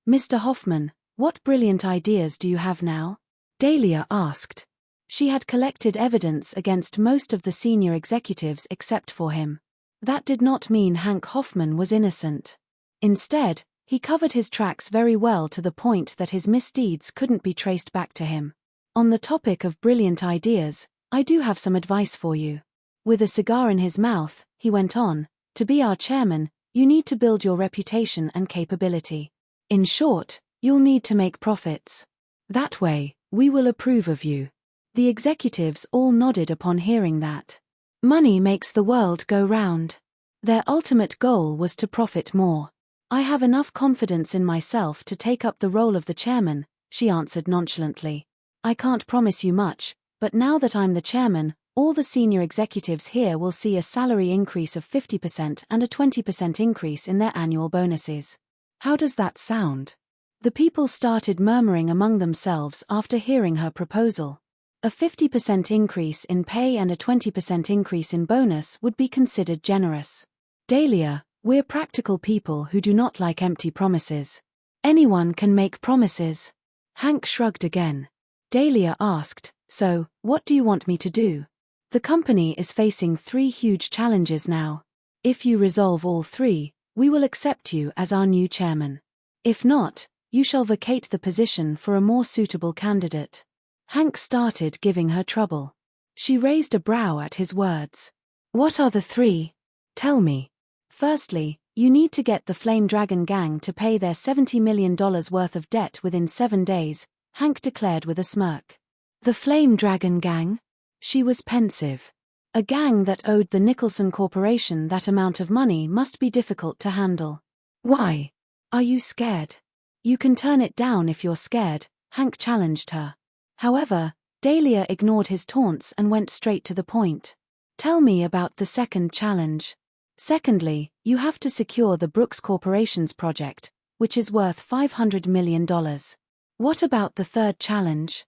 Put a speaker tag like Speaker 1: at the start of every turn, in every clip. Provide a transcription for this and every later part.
Speaker 1: Mr. Hoffman, what brilliant ideas do you have now? Dahlia asked. She had collected evidence against most of the senior executives except for him. That did not mean Hank Hoffman was innocent. Instead, he covered his tracks very well to the point that his misdeeds couldn't be traced back to him. On the topic of brilliant ideas, I do have some advice for you. With a cigar in his mouth, he went on, to be our chairman, you need to build your reputation and capability. In short, you'll need to make profits. That way, we will approve of you. The executives all nodded upon hearing that. Money makes the world go round. Their ultimate goal was to profit more. I have enough confidence in myself to take up the role of the chairman, she answered nonchalantly. I can't promise you much, but now that I'm the chairman, all the senior executives here will see a salary increase of 50% and a 20% increase in their annual bonuses. How does that sound? The people started murmuring among themselves after hearing her proposal. A 50% increase in pay and a 20% increase in bonus would be considered generous. Dahlia, we're practical people who do not like empty promises. Anyone can make promises. Hank shrugged again. Dahlia asked, so, what do you want me to do? The company is facing 3 huge challenges now. If you resolve all 3, we will accept you as our new chairman. If not, you shall vacate the position for a more suitable candidate. Hank started giving her trouble. She raised a brow at his words. What are the 3? Tell me. Firstly, you need to get the Flame Dragon Gang to pay their $70 million worth of debt within 7 days, Hank declared with a smirk. The Flame Dragon Gang? She was pensive. A gang that owed the Nicholson Corporation that amount of money must be difficult to handle. Why? Are you scared? You can turn it down if you're scared, Hank challenged her. However, Dahlia ignored his taunts and went straight to the point. Tell me about the second challenge. Secondly, you have to secure the Brooks Corporation's project, which is worth $500 million. What about the third challenge?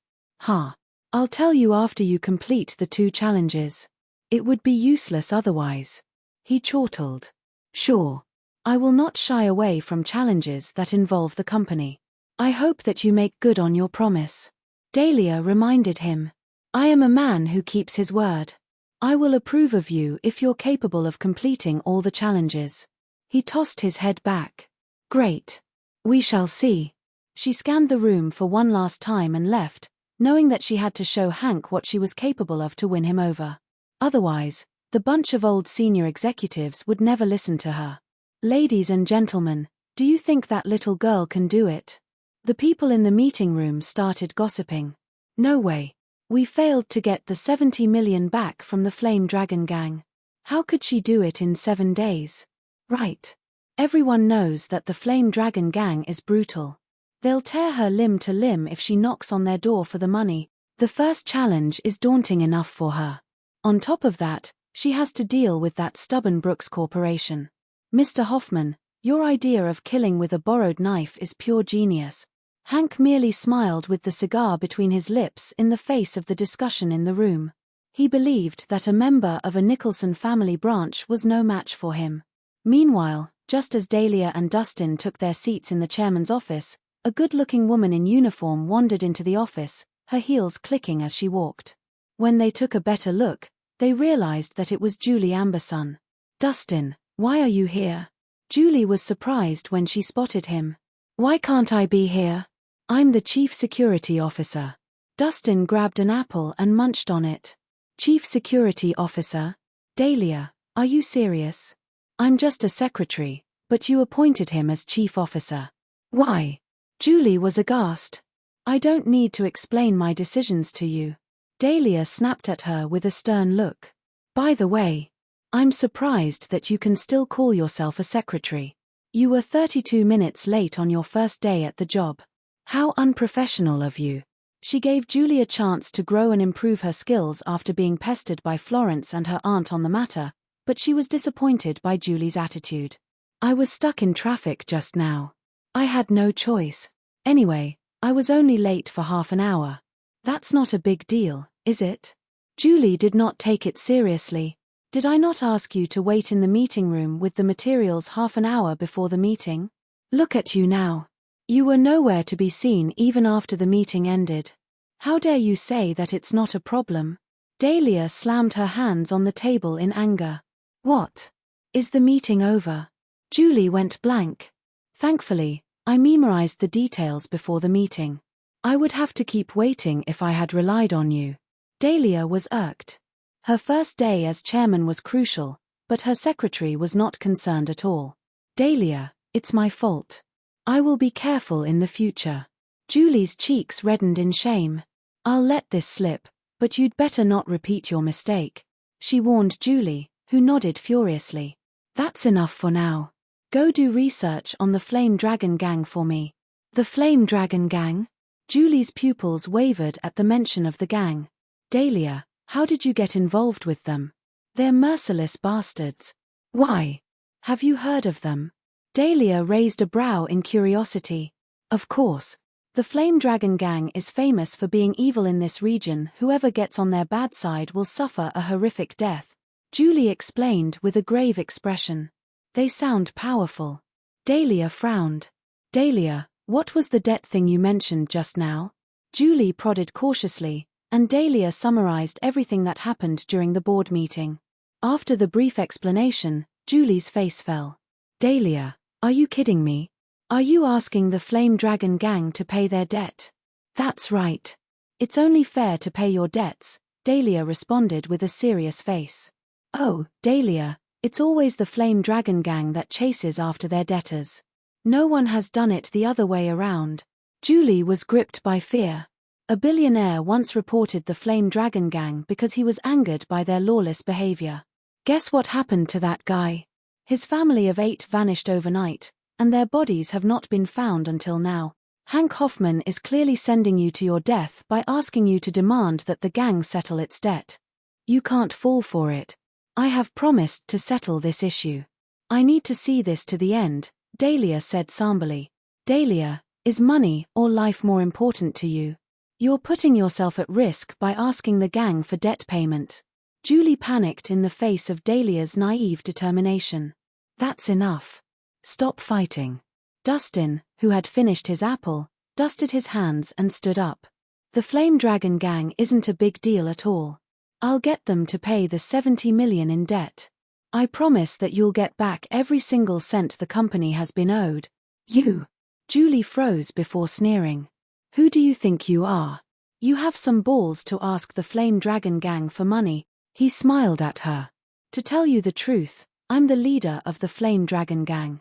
Speaker 1: I'll tell you after you complete the 2 challenges. It would be useless otherwise. He chortled. Sure. I will not shy away from challenges that involve the company. I hope that you make good on your promise. Dahlia reminded him. I am a man who keeps his word. I will approve of you if you're capable of completing all the challenges. He tossed his head back. Great. We shall see. She scanned the room for one last time and left, knowing that she had to show Hank what she was capable of to win him over. Otherwise, the bunch of old senior executives would never listen to her. Ladies and gentlemen, do you think that little girl can do it? The people in the meeting room started gossiping. No way. We failed to get the $70 million back from the Flame Dragon Gang. How could she do it in 7 days? Right. Everyone knows that the Flame Dragon Gang is brutal. They'll tear her limb to limb if she knocks on their door for the money. The first challenge is daunting enough for her. On top of that, she has to deal with that stubborn Brooks Corporation. Mr. Hoffman, your idea of killing with a borrowed knife is pure genius. Hank merely smiled with the cigar between his lips in the face of the discussion in the room. He believed that a member of a Nicholson family branch was no match for him. Meanwhile, just as Dahlia and Dustin took their seats in the chairman's office, a good-looking woman in uniform wandered into the office, her heels clicking as she walked. When they took a better look, they realized that it was Julie Amberson. Dustin, why are you here? Julie was surprised when she spotted him. Why can't I be here? I'm the Chief Security Officer. Dustin grabbed an apple and munched on it. Chief Security Officer? Dahlia, are you serious? I'm just a secretary, but you appointed him as Chief Officer. Why? Julie was aghast. I don't need to explain my decisions to you. Dahlia snapped at her with a stern look. By the way, I'm surprised that you can still call yourself a secretary. You were 32 minutes late on your first day at the job. How unprofessional of you. She gave Julie a chance to grow and improve her skills after being pestered by Florence and her aunt on the matter, but she was disappointed by Julie's attitude. I was stuck in traffic just now. I had no choice. Anyway, I was only late for half an hour. That's not a big deal, is it? Julie did not take it seriously. Did I not ask you to wait in the meeting room with the materials half an hour before the meeting? Look at you now. You were nowhere to be seen even after the meeting ended. How dare you say that it's not a problem? Dahlia slammed her hands on the table in anger. What? Is the meeting over? Julie went blank. Thankfully, I memorized the details before the meeting. I would have to keep waiting if I had relied on you. Dahlia was irked. Her first day as chairman was crucial, but her secretary was not concerned at all. Dahlia, it's my fault. I will be careful in the future. Julie's cheeks reddened in shame. I'll let this slip, but you'd better not repeat your mistake, she warned Julie, who nodded furiously. That's enough for now. Go do research on the Flame Dragon Gang for me. The Flame Dragon Gang? Julie's pupils wavered at the mention of the gang. Dahlia, how did you get involved with them? They're merciless bastards. Why? Have you heard of them? Dahlia raised a brow in curiosity. Of course. The Flame Dragon Gang is famous for being evil in this region. Whoever gets on their bad side will suffer a horrific death. Julie explained with a grave expression. They sound powerful. Dahlia frowned. Dahlia, what was the debt thing you mentioned just now? Julie prodded cautiously, and Dahlia summarized everything that happened during the board meeting. After the brief explanation, Julie's face fell. Dahlia, are you kidding me? Are you asking the Flame Dragon Gang to pay their debt? That's right. It's only fair to pay your debts, Dahlia responded with a serious face. Oh, Dahlia, it's always the Flame Dragon Gang that chases after their debtors. No one has done it the other way around. Julie was gripped by fear. A billionaire once reported the Flame Dragon Gang because he was angered by their lawless behavior. Guess what happened to that guy? His family of 8 vanished overnight, and their bodies have not been found until now. Hank Hoffman is clearly sending you to your death by asking you to demand that the gang settle its debt. You can't fall for it. I have promised to settle this issue. I need to see this to the end, Dahlia said somberly. Dahlia, is money or life more important to you? You're putting yourself at risk by asking the gang for debt payment. Julie panicked in the face of Dahlia's naive determination. That's enough. Stop fighting. Dustin, who had finished his apple, dusted his hands and stood up. The Flame Dragon Gang isn't a big deal at all. I'll get them to pay the $70 million in debt. I promise that you'll get back every single cent the company has been owed. You. Julie froze before sneering. Who do you think you are? You have some balls to ask the Flame Dragon Gang for money. He smiled at her. To tell you the truth, I'm the leader of the Flame Dragon Gang.